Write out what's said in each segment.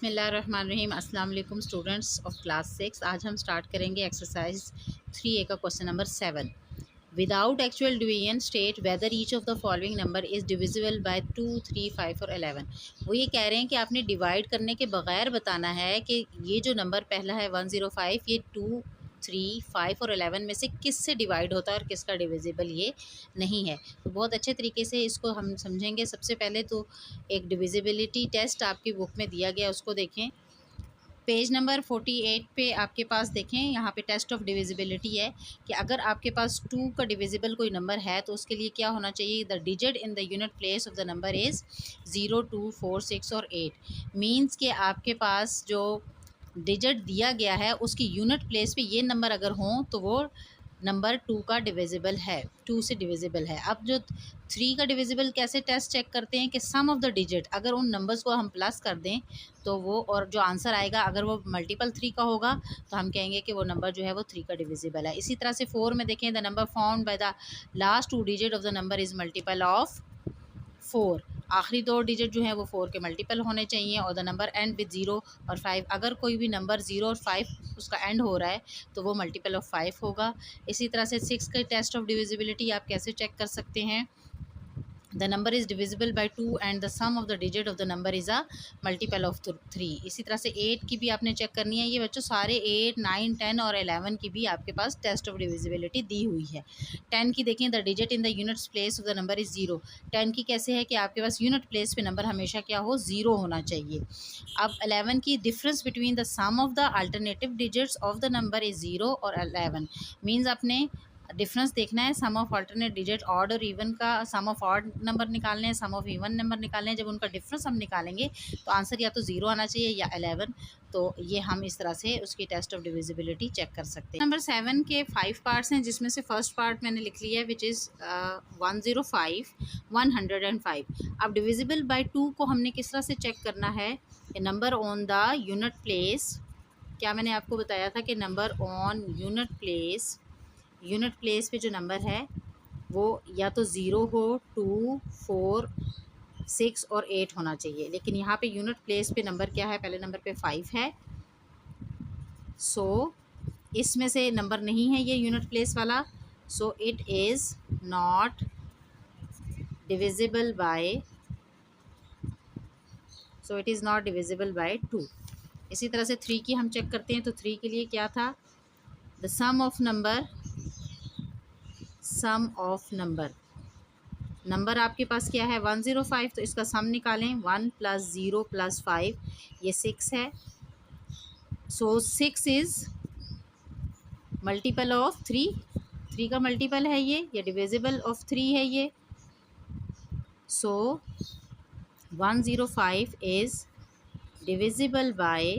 बिस्मिल्लाहिर्रहमानिर्रहीम। अस्सलाम वालेकुम स्टूडेंट्स ऑफ क्लास 6। आज हम स्टार्ट करेंगे एक्सरसाइज 3A का question number 7। Without actual division state whether each of the following number is divisible by 2, 3, 5 और 11। वो ये कह रहे हैं कि आपने डिवाइड करने के बगैर बताना है कि ये जो नंबर पहला है 105, ये 2, 3, 5 और 11 में से किस से डिवाइड होता है और किसका डिविजिबल ये नहीं है। तो बहुत अच्छे तरीके से इसको हम समझेंगे। सबसे पहले तो एक डिविजिबिलिटी टेस्ट आपकी बुक में दिया गया, उसको देखें। पेज नंबर 48 पे आपके पास देखें, यहाँ पे टेस्ट ऑफ डिविजिबिलिटी है कि अगर आपके पास 2 का डिविजिबल कोई नंबर है तो उसके लिए क्या होना चाहिए। The digit in the unit place of the number is 0, 2, 4, 6 और 8। मीन्स कि आपके पास जो डिजिट दिया गया है उसकी यूनिट प्लेस पे ये नंबर अगर हों तो वो नंबर 2 का डिविजिबल है, 2 से डिविजिबल है। अब जो 3 का डिविजिबल कैसे टेस्ट चेक करते हैं कि सम ऑफ द डिजिट, अगर उन नंबर्स को हम प्लस कर दें तो वो, और जो आंसर आएगा अगर वो मल्टीपल 3 का होगा तो हम कहेंगे कि वो नंबर जो है वो 3 का डिविजिबल है। इसी तरह से 4 में देखें, the number found by the last 2 digit of the number is multiple of 4। आखिरी 2 डिजिट जो हैं वो 4 के मल्टीपल होने चाहिए। और द नंबर एंड विद 0 और 5, अगर कोई भी नंबर 0 और 5 उसका एंड हो रहा है तो वो मल्टीपल ऑफ 5 होगा। इसी तरह से 6 का टेस्ट ऑफ डिविजिबिलिटी आप कैसे चेक कर सकते हैं। The number is divisible by 2 and the sum of the digit of the number is a multiple of 3। इसी तरह से 8 की भी आपने चेक करनी है। ये बच्चों सारे 8, 9, 10 और 11 की भी आपके पास टेस्ट ऑफ डिविजिबिलिटी दी हुई है। 10 की देखें, the digit in the units place of the number is 0। 10 की कैसे है कि आपके पास यूनिट प्लेस पे नंबर हमेशा क्या हो, 0 होना चाहिए। अब 11 की, difference between the sum of the alternative digits of the number is 0 और 11। मीन्स आपने डिफरेंस देखना है, sum of alternate digit odd और इवन का, सम ऑफ ऑड नंबर निकालने हैं, सम ऑफ इवन नंबर निकालने हैं। जब उनका डिफरेंस हम निकालेंगे तो आंसर या तो 0 आना चाहिए या 11। तो ये हम इस तरह से उसकी टेस्ट ऑफ डिविजिबिलिटी चेक कर सकते हैं। नंबर 7 के 5 पार्ट्स हैं, जिसमें से फर्स्ट पार्ट मैंने लिख लिया है विच इज़ 105, 105। अब डिविजिबल बाय 2 को हमने किस तरह से चेक करना है। Number on the unit place, क्या मैंने आपको बताया था कि नंबर ऑन यूनिट प्लेस पे जो नंबर है वो या तो 0 हो, 2, 4, 6 और 8 होना चाहिए। लेकिन यहाँ पे यूनिट प्लेस पे नंबर क्या है, पहले नंबर पे 5 है। सो इसमें से नंबर नहीं है ये यूनिट प्लेस वाला। So it is not divisible by 2। इसी तरह से 3 की हम चेक करते हैं। तो 3 के लिए क्या था, द सम ऑफ नंबर आपके पास क्या है 105, तो इसका सम निकालें। 1 + 0 + 5 ये 6 है। सो 6 इज़ मल्टीपल ऑफ 3 का मल्टीपल है ये डिविजिबल ऑफ 3 है ये। सो 105 इज़ डिविजिबल बाय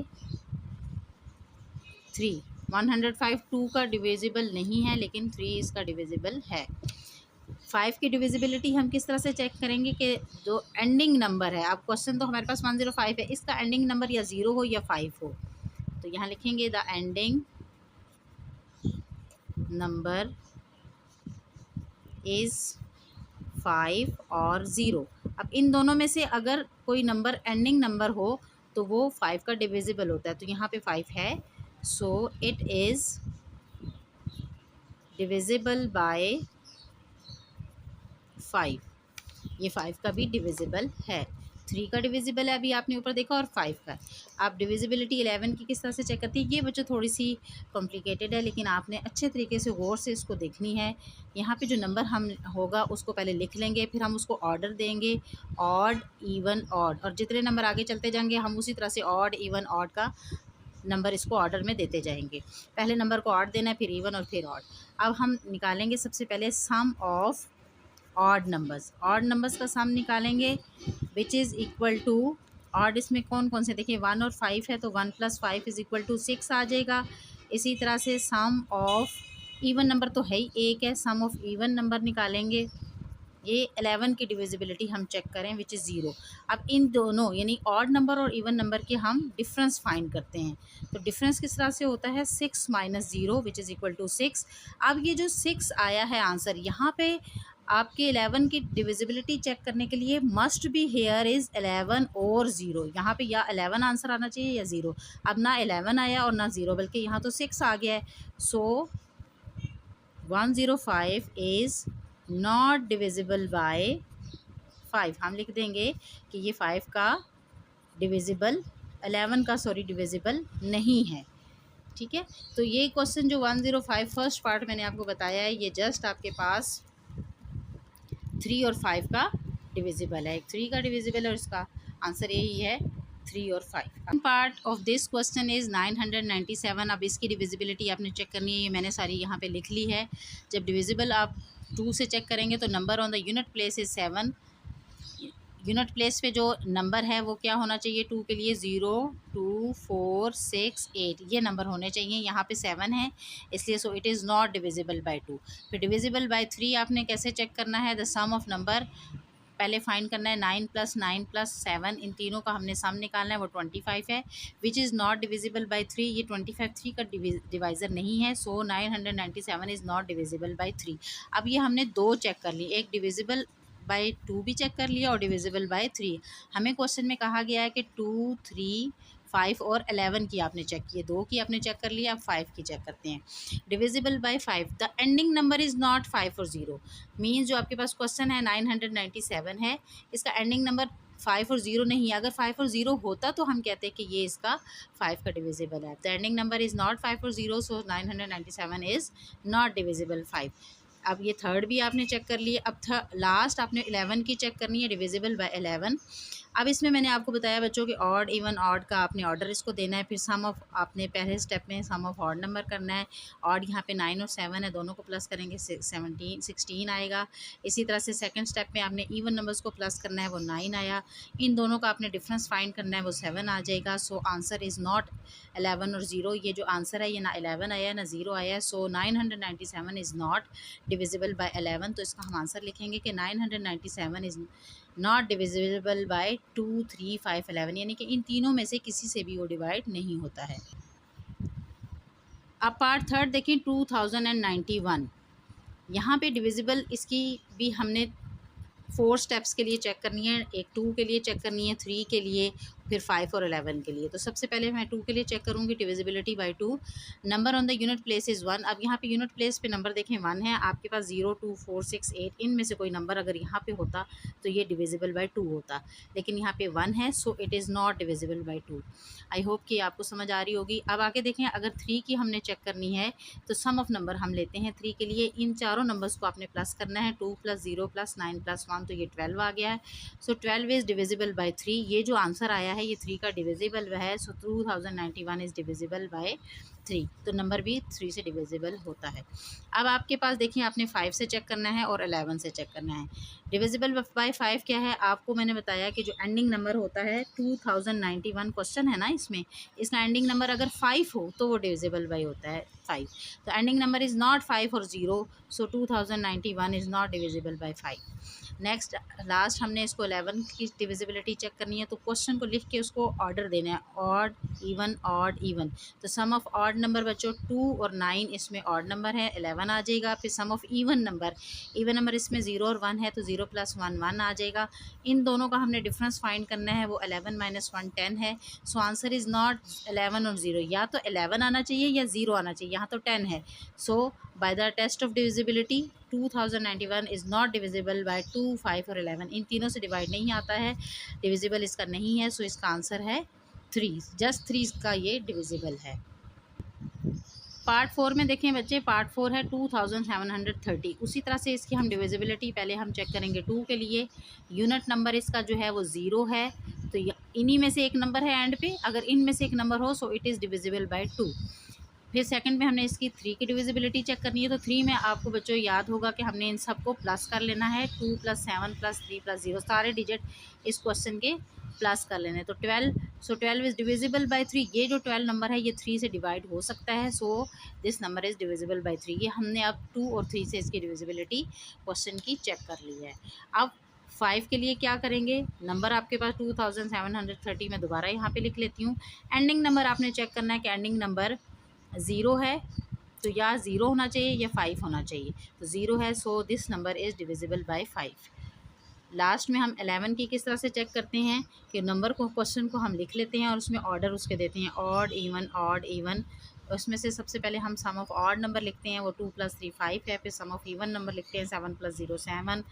3। 105 2 का डिविजिबल नहीं है, लेकिन 3 इसका डिविजिबल है। 5 की डिविजिबिलिटी हम किस तरह से चेक करेंगे कि जो एंडिंग नंबर है, अब क्वेश्चन तो हमारे पास 105 है, इसका एंडिंग नंबर या 0 हो या 5 हो। तो यहाँ लिखेंगे द एंडिंग नंबर इज़ 5 और 0। अब इन दोनों में से अगर कोई नंबर एंडिंग नंबर हो तो वो 5 का डिविजिबल होता है। तो यहाँ पे 5 है। So it is divisible bye 5। ये 5 का भी डिविजिबल है। 3 का डिविजिबल है, अभी आपने ऊपर देखा, और 5 का। आप डिविजिबिलिटी 11 की किस तरह से चेक करती है, ये बच्चों थोड़ी सी कॉम्प्लिकेटेड है, लेकिन आपने अच्छे तरीके से गौर से इसको देखनी है। यहाँ पे जो नंबर हम होगा उसको पहले लिख लेंगे, फिर हम उसको ऑर्डर देंगे, ऑड, इवन, ऑड, और जितने नंबर आगे चलते जाएंगे हम उसी तरह से ऑड, इवन, ऑड का नंबर इसको ऑर्डर में देते जाएंगे। पहले नंबर को ऑड देना है, फिर इवन और फिर ऑड। अब हम निकालेंगे सबसे पहले सम ऑफ ऑड नंबर्स का सम निकालेंगे, which is equal to, odd इसमें कौन कौन से, देखिए 1 और 5 है, तो 1 + 5 = 6 आ जाएगा। इसी तरह से सम ऑफ इवन नंबर तो है ही एक है, सम ऑफ इवन नंबर निकालेंगे। ये 11 की डिविजिबिलिटी हम चेक करें, विच इज़ 0। अब इन दोनों यानी ऑड नंबर और इवन नंबर के हम डिफरेंस फाइंड करते हैं। तो डिफरेंस किस तरह से होता है, 6 - 0 विच इज़ इक्वल टू 6। अब ये जो 6 आया है आंसर, यहाँ पे आपके 11 की डिविजिबिलिटी चेक करने के लिए मस्ट बी हेयर इज़ 11 और 0। यहाँ पे या 11 आंसर आना चाहिए या 0। अब ना 11 आया और ना 0, बल्कि यहाँ तो 6 आ गया है। सो 105 इज़ नॉट डिविजिबल बाय 5। हम लिख देंगे कि ये 5 का डिविजिबल 11 का डिविजिबल नहीं है। ठीक है, तो ये क्वेश्चन जो 105 फर्स्ट पार्ट मैंने आपको बताया है, ये जस्ट आपके पास 3 और 5 का डिविजिबल है। 3 का डिविजिबल और इसका आंसर यही है 3 और 5। Part of this question is 997। अब इसकी डिविजिबिलिटी आपने चेक करनी है, ये मैंने सारी यहाँ पे लिख ली है। जब डिविजिबल आप 2 से चेक करेंगे तो number on the unit place is 7। Unit place पे जो नंबर है वो क्या होना चाहिए 2 के लिए, 0 2 4 6 8 ये नंबर होने चाहिए। यहाँ पे 7 है इसलिए so it is not divisible by 2। फिर डिविजिबल बाय 3 आपने कैसे चेक करना है, द सम ऑफ नंबर पहले फाइंड करना है। 9 + 9 + 7 इन तीनों का हमने सम निकालना है, वो 25 है, which is not divisible bye 3। ये 25 3 का डिवाइज़र नहीं है, सो 997 इज़ नॉट डिविजिबल बाय 3। अब ये हमने 2 चेक कर ली, एक डिविजिबल बाय 2 भी चेक कर लिया और डिविजिबल बाय 3। हमें क्वेश्चन में कहा गया है कि 2 3 5 और 11 की आपने चेक किए, 2 की आपने चेक कर लिया, अब 5 की चेक करते हैं। Divisible by 5, the ending number is not 5 और 0। मीन्स जो आपके पास क्वेश्चन है 997 है, इसका एंडिंग नंबर 5 और 0 नहीं है। अगर 5 और 0 होता तो हम कहते हैं कि ये इसका 5 का डिविजिबल है। The ending number is not 5 और 0, सो 997 इज़ नॉट डिविजिबल 5। अब ये थर्ड भी आपने चेक कर लिए। अब लास्ट आपने 11 की चेक करनी है, डिविजिबल बाय 11। अब इसमें मैंने आपको बताया बच्चों कि ऑड इवन ऑड का आपने ऑर्डर इसको देना है। फिर सम ऑफ आपने पहले स्टेप में सम ऑफ ऑड नंबर करना है। ऑड यहाँ पे 9 और 7 है, दोनों को प्लस करेंगे 16 आएगा। इसी तरह से सेकंड स्टेप में आपने इवन नंबर्स को प्लस करना है, वो 9 आया। इन दोनों का आपने डिफरेंस फाइंड करना है, वो 7 आ जाएगा। सो आंसर इज़ नॉट 11 और 0। ये जो आंसर है ये ना 11 आया ना 0 आया। सो 997 इज़ नॉट डिविजिबल बाय 11। तो इसका हम आंसर लिखेंगे कि 997 इज़ नॉट डिविजिबल बाय 2 3 5 11, यानी कि इन तीनों में से किसी से भी वो डिवाइड नहीं होता है। अब पार्ट थर्ड देखें, 2091। यहाँ पे डिविजिबल इसकी भी हमने 4 स्टेप्स के लिए चेक करनी है। एक 2 के लिए चेक करनी है, 3 के लिए, फिर 5 और 11 के लिए। तो सबसे पहले मैं 2 के लिए चेक करूँगी, divisibility bye 2। Number on the unit place is 1। अब यहाँ पे यूनिट प्लेस पे नंबर देखें 1 है, आपके पास 0 2 4 6 8 इनमें से कोई नंबर अगर यहाँ पे होता तो ये डिविजिबल बाय 2 होता, लेकिन यहाँ पे 1 है, so it is not divisible by 2। I hope कि आपको समझ आ रही होगी। अब आगे देखें, अगर 3 की हमने चेक करनी है तो सम ऑफ नंबर हम लेते हैं 3 के लिए। इन चारों नंबर्स को आपने प्लस करना है, 2 + 0 + 9 + 1, तो ये 12 आ गया है। सो 12 इज़ डिविजिबल बाय 3। ये जो आंसर आया है ये 3 का डिविजिबल है। सो 2091 इज़ डिविजिबल बाय 3। तो नंबर भी 3 से डिविजिबल होता है। अब आपके पास देखिए, आपने 5 से चेक करना है और 11 से चेक करना है। डिविजिबल बाय 5 क्या है, आपको मैंने बताया कि जो एंडिंग नंबर होता है 2091 क्वेश्चन है ना, इसमें इसका एंडिंग नंबर अगर 5 हो तो वो डिविजिबल बाय होता है 5। तो एंडिंग नंबर इज़ नॉट 5 और 0, सो 2091 is not divisible bye 5। Next last हमने इसको 11 की डिविजिबिलिटी चेक करनी है, तो क्वेश्चन को लिख के उसको ऑर्डर देना है, ऑड इवन। तो सम ऑफ ऑड नंबर बच्चों 2 और 9 इसमें ऑड नंबर है, 11 आ जाएगा। फिर सम ऑफ इवन नंबर इसमें 0 और 1 है, तो 0 + 1 1 आ जाएगा। इन दोनों का हमने डिफरेंस फाइंड करना है, वो 11 - 1 10 है। सो आंसर इज़ नॉट 11 और 0, या तो 11 आना चाहिए या 0 आना चाहिए, यहाँ तो 10 है। So by the test of divisibility 2091 is not divisible by 2 5 और 11। इन तीनों से डिवाइड नहीं आता है, डिविजिबल इसका नहीं है। सो इसका आंसर है 3, जस्ट 3 का ये डिविजिबल है। पार्ट 4 में देखें बच्चे, पार्ट 4 है 2730। उसी तरह से इसकी हम डिविजिबिलिटी पहले हम चेक करेंगे 2 के लिए। यूनिट नंबर इसका जो है वो 0 है, तो इन्हीं में से एक नंबर है एंड पे, अगर इनमें से एक नंबर हो so it is divisible by 2। फिर सेकंड में हमने इसकी 3 की डिविजिबिलिटी चेक करनी है, तो 3 में आपको बच्चों याद होगा कि हमने इन सबको प्लस कर लेना है, 2 + 7 + 3 + 0, सारे डिजिट इस क्वेश्चन के प्लस कर लेने। तो 12, सो 12 इज़ डिविजिबल बाय 3। ये जो 12 नंबर है ये 3 से डिवाइड हो सकता है, so this number is divisible bye 3। ये हमने अब 2 और 3 से इसकी डिविजिबिलिटी क्वेश्चन की चेक कर ली है। अब 5 के लिए क्या करेंगे, नंबर आपके पास 2730 में दोबारा यहाँ पे लिख लेती हूँ। एंडिंग नंबर आपने चेक करना है कि एंडिंग नंबर 0 है, तो या 0 होना चाहिए या 5 होना चाहिए, तो 0 है, so this number is divisible bye 5। Last में हम 11 की किस तरह से चेक करते हैं कि नंबर को, क्वेश्चन को हम लिख लेते हैं और उसमें ऑर्डर उसके देते हैं, ऑड इवन। उसमें से सबसे पहले हम सम ऑफ ऑड नंबर लिखते हैं, वो 2 + 3 5 है। फिर सम ऑफ इवन नंबर लिखते हैं, 7 + 0 7।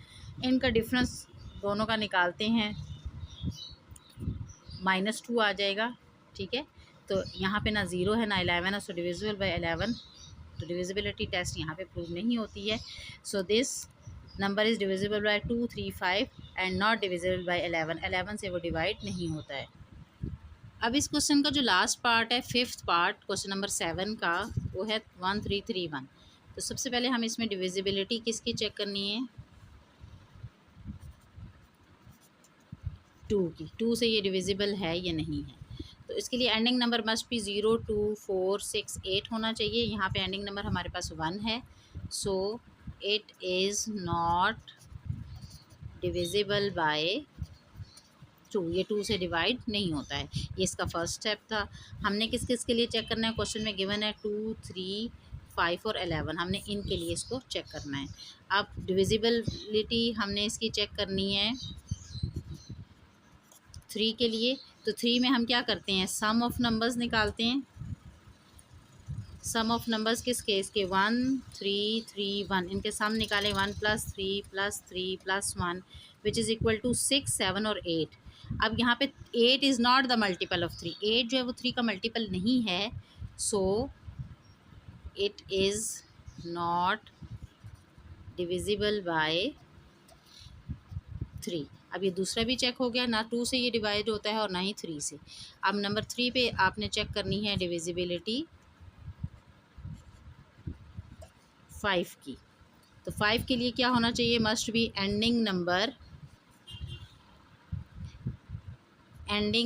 इनका डिफरेंस दोनों का निकालते हैं, -2 आ जाएगा, ठीक है। तो यहाँ पे ना 0 है ना 11 है, सो डिविजिबल बाय 11, तो डिविजिबिलिटी टेस्ट यहाँ पे प्रूव नहीं होती है। So this number is divisible by 2 3 5 and not divisible bye 11। 11 से वो डिवाइड नहीं होता है। अब इस क्वेश्चन का जो लास्ट पार्ट है, 5th पार्ट क्वेश्चन नंबर 7 का, वो है 1331। तो सबसे पहले हम इसमें डिविजिबिलिटी किसकी चेक करनी है, 2 की। 2 से ये डिविजिबल है या नहीं है। तो इसके लिए एंडिंग नंबर मस्ट बी 0 2 4 6 8 होना चाहिए। यहाँ पे एंडिंग नंबर हमारे पास 1 है, so it is not divisible by 2। ये 2 से डिवाइड नहीं होता है। ये इसका फर्स्ट स्टेप था। हमने किस किस के लिए चेक करना है, क्वेश्चन में गिवन है 2 3 5 और 11, हमने इनके लिए इसको चेक करना है। अब डिविजिबिलिटी हमने इसकी चेक करनी है 3 के लिए। तो 3 में हम क्या करते हैं, सम ऑफ नंबर्स निकालते हैं। सम ऑफ नंबर्स किस केस के, 1 3 3 1, इनके सम निकालें, 1 + 3 + 3 + 1 विच इज़ इक्वल टू 6 7 और 8। अब यहाँ पे 8 is not the multiple of 3, 8 जो है वो 3 का मल्टीपल नहीं है, so it is not divisible bye 3। अब ये दूसरा भी चेक हो गया, ना 2 से ये डिवाइड होता है और ना ही 3 से। अब नंबर 3 पे आपने चेक करनी है डिविजिबिलिटी 5 की। तो 5 के लिए क्या होना चाहिए, मस्ट बी एंडिंग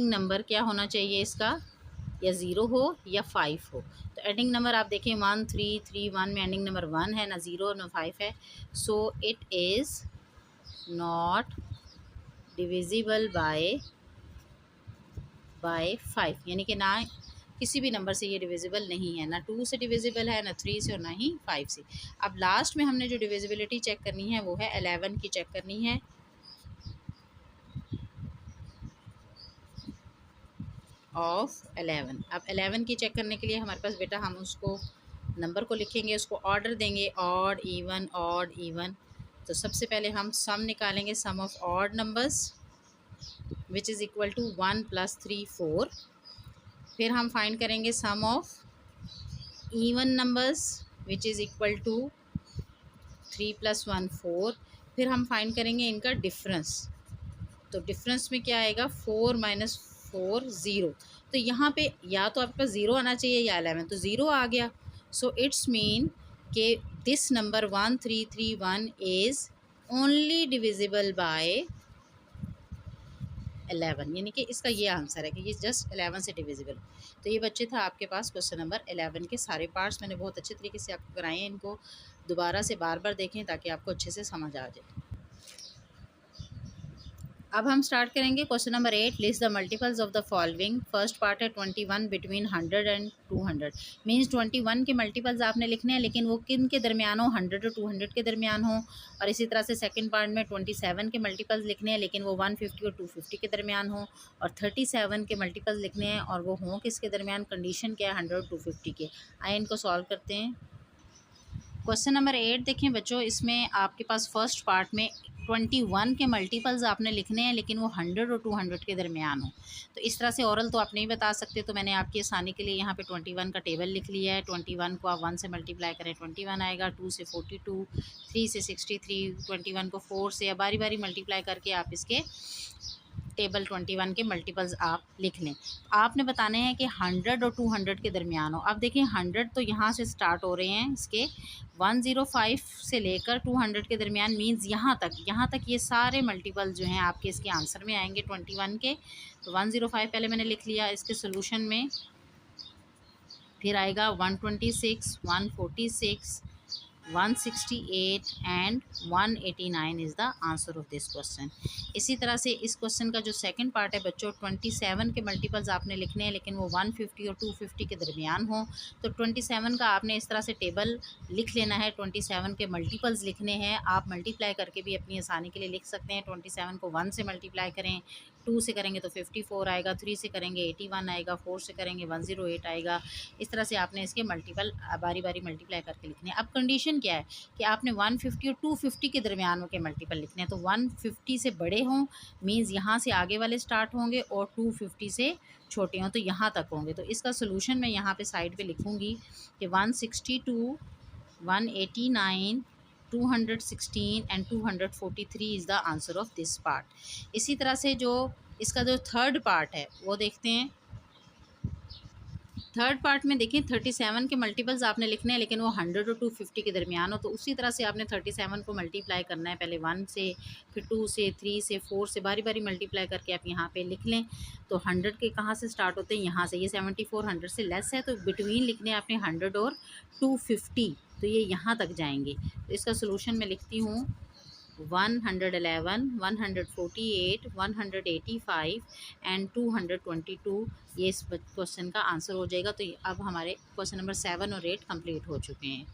नंबर क्या होना चाहिए इसका, या 0 हो या 5 हो। तो एंडिंग नंबर आप देखें 1 3 3 1 में एंडिंग नंबर 1 है, ना 0 ना 5 है, so it is not divisible bye 5, यानी कि ना किसी भी नंबर से ये डिविजिबल नहीं है, ना 2 से डिविजिबल है, ना 3 से और ना ही 5 से। अब लास्ट में हमने जो डिविजिबिलिटी चेक करनी है वो है 11 की चेक करनी है। ऑफ 11। अब 11 की चेक करने के लिए हमारे पास बेटा, हम उसको नंबर को लिखेंगे, उसको ऑर्डर देंगे, ऑड इवन। तो सबसे पहले हम सम निकालेंगे, sum of odd numbers which is equal to 1 + 3 4। फिर हम फाइंड करेंगे sum of even numbers which is equal to 3 + 1 4। फिर हम फाइंड करेंगे इनका डिफरेंस। तो डिफरेंस में क्या आएगा, 4 - 4 0। तो यहाँ पे या तो आपके पास 0 आना चाहिए या 11, तो 0 आ गया। सो इट्स मीन कि this number 1331 is only divisible by 11, यानी कि इसका ये आंसर है कि ये जस्ट 11 से डिविजिबल। तो ये बच्चे था आपके पास क्वेश्चन नंबर 11 के सारे पार्ट्स मैंने बहुत अच्छे तरीके से आपको कराए हैं। इनको दोबारा से बार बार देखें ताकि आपको अच्छे से समझ आ जाए। अब हम स्टार्ट करेंगे question number 8, list the multiples of the following. First part है 21 बिटवीन 100 एंड 200। मीन्स 21 के मल्टीपल्स आपने लिखने हैं, लेकिन वो किन के दरमियान हो, 100 और 200 के दरमियान हो। और इसी तरह से सेकंड पार्ट में 27 के मल्टीपल्स लिखने हैं, लेकिन वो 150 और 250 के दरमियान हो। और 37 के मल्टीपल्स लिखने हैं और वो हों किसके दरमियान, कंडीशन क्या है, 100 और 250 के। आइए इनको सॉल्व करते हैं। क्वेश्चन नंबर 8 देखें बच्चों, इसमें आपके पास फर्स्ट पार्ट में 21 के मल्टीपल्स आपने लिखने हैं, लेकिन वो 100 और 200 के दरमियान हो। तो इस तरह से ओरल तो आप नहीं बता सकते, तो मैंने आपकी आसानी के लिए यहाँ पे 21 का टेबल लिख लिया है। 21 को आप 1 से मल्टीप्लाई करें, 21 आएगा, 2 से 42, 3 से 63, 21 को 4 से, या बारी बारी मल्टीप्लाई करके आप इसके टेबल 21 के मल्टीपल्स आप लिख लें। आपने बताने हैं कि 100 और 200 के दरमियान हो। अब देखिए 100 तो यहाँ से स्टार्ट हो रहे हैं, इसके 105 से लेकर 200 के दरमियान, मींस यहाँ तक ये सारे मल्टीपल जो हैं आपके इसके आंसर में आएंगे 21 के। तो 105 पहले मैंने लिख लिया इसके सोल्यूशन में। फिर आएगा 126, 146, 168 and 189 is the answer of this question. इसी तरह से इस क्वेश्चन का जो सेकंड पार्ट है बच्चों, 27 के मल्टीपल्स आपने लिखने हैं लेकिन वो 150 और 250 के दरमियान हो। तो 27 का आपने इस तरह से टेबल लिख लेना है, 27 के मल्टीपल्स लिखने हैं। आप मल्टीप्लाई करके भी अपनी आसानी के लिए लिख सकते हैं। 27 को 1 से मल्टीप्लाई करें, 2 से करेंगे तो 54 आएगा, 3 से करेंगे 81 आएगा, 4 से करेंगे 108 आएगा। इस तरह से आपने इसके मल्टीपल बारी बारी मल्टीप्लाई करके लिखने हैं। अब कंडीशन क्या है कि आपने 150 और 250 के दरमियान के मल्टीपल लिखने हैं। तो 150 से बड़े हों मीन्स यहाँ से आगे वाले स्टार्ट होंगे, और 250 से छोटे हों तो यहाँ तक होंगे। तो इसका सोल्यूशन मैं यहाँ पे साइड पे लिखूँगी कि 162, 189, 216 and 243 is the answer of this part. इसी तरह से जो इसका जो थर्ड पार्ट है वो देखते हैं। थर्ड पार्ट में देखें 37 के मल्टीपल्स आपने लिखने हैं लेकिन वो 100 और 250 के दरमियान हो। तो उसी तरह से आपने 37 को मल्टीप्लाई करना है, पहले 1 से, फिर 2 से, 3 से, 4 से, बारी बारी मल्टीप्लाई करके आप यहाँ पे लिख लें। तो 100 के कहाँ से स्टार्ट होते हैं, यहाँ से। ये 74 100 से लेस है तो बिटवीन लिखने हैं आपने 100 और 250, तो ये यहाँ तक जाएंगे। तो इसका सोल्यूशन मैं लिखती हूँ 111, 148, 185 एंड 222। ये इस क्वेश्चन का आंसर हो जाएगा। तो अब हमारे क्वेश्चन नंबर 7 और 8 कंप्लीट हो चुके हैं।